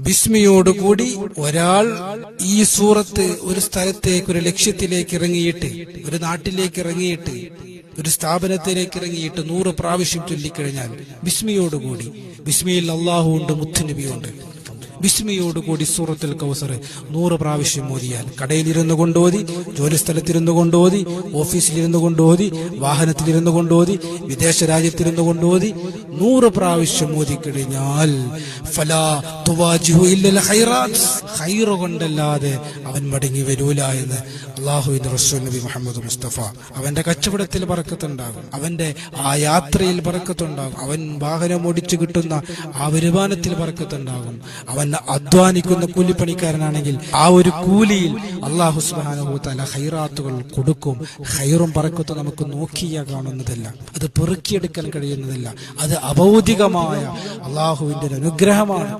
ബിസ്മിയോടുകൂടി ഒരാൾ ഈ സൂറത്ത് ഒരു സ്ഥലത്തേക്ക്, ഒരു ലക്ഷ്യത്തിലേക്ക് ഇറങ്ങിയിട്ട്, ഒരു നാട്ടിലേക്ക് ഇറങ്ങിയിട്ട്, ഒരു സ്ഥാപനത്തിലേക്ക് ഇറങ്ങിയിട്ട് 100 പ്രാവശ്യം ചൊല്ലിക്കഴിഞ്ഞാൽ ബിസ്മിയോടുകൂടി, ബിസ്മിയിൽ അള്ളാഹു ഉണ്ട്, മുത്തുനബിയുണ്ട്, ബിസ്മിയോടുകൂടി സൂറത്തുൽ കൗസർ 100 പ്രാവശ്യം ഓതിയാൽ, കടയിലിരുന്നു കൊണ്ടോതി, ജോലിസ്ഥലത്തിരുന്നു കൊണ്ടോതി, ഓഫീസിലിരുന്നു കൊണ്ടോതി, വാഹനത്തിലിരുന്നു കൊണ്ടോതി, വിദേശ രാജ്യത്തിരുന്നു കൊണ്ടോതി 100 പ്രാവശ്യം ഓതിക്കഴിഞ്ഞാൽ ഫലാ തുവാജിഹു ഇല്ലൽ ഖൈറാത്ത്, ഖൈർ കൊണ്ടല്ലാതെ അവൻ മടങ്ങി വരൂല എന്ന് അല്ലാഹുവിന്റെ റസൂൽ നബി മുഹമ്മദ് മുസ്തഫ. അവന്റെ കച്ചവടത്തിൽ ബറക്കത്തുണ്ടാകും, അവന്റെ ആ യാത്രയിൽ ബറക്കത്തുണ്ടാകും, അവൻ വാഹനം ഓടിച്ചു കിട്ടുന്ന ആ വരുമാനത്തിൽ ബറക്കത്തുണ്ടാകും, അവൻ അധ്വാനിക്കുന്ന കൂലിപ്പണിക്കാരനാണെങ്കിൽ ആ ഒരു കൂലിയിൽ അല്ലാഹു സുബ്ഹാനഹു വ തആല ഖൈറാത്തുകൾ കൊടുക്കും. ഖൈറും ബറക്കത്തും നമുക്ക് നോക്കിയാ കാണുന്നതല്ല, അത് പെറുക്കിയെടുക്കാൻ കഴിയുന്നതല്ല, അത് അഭൗതികമായ അല്ലാഹുവിന്റെ അനുഗ്രഹമാണ്.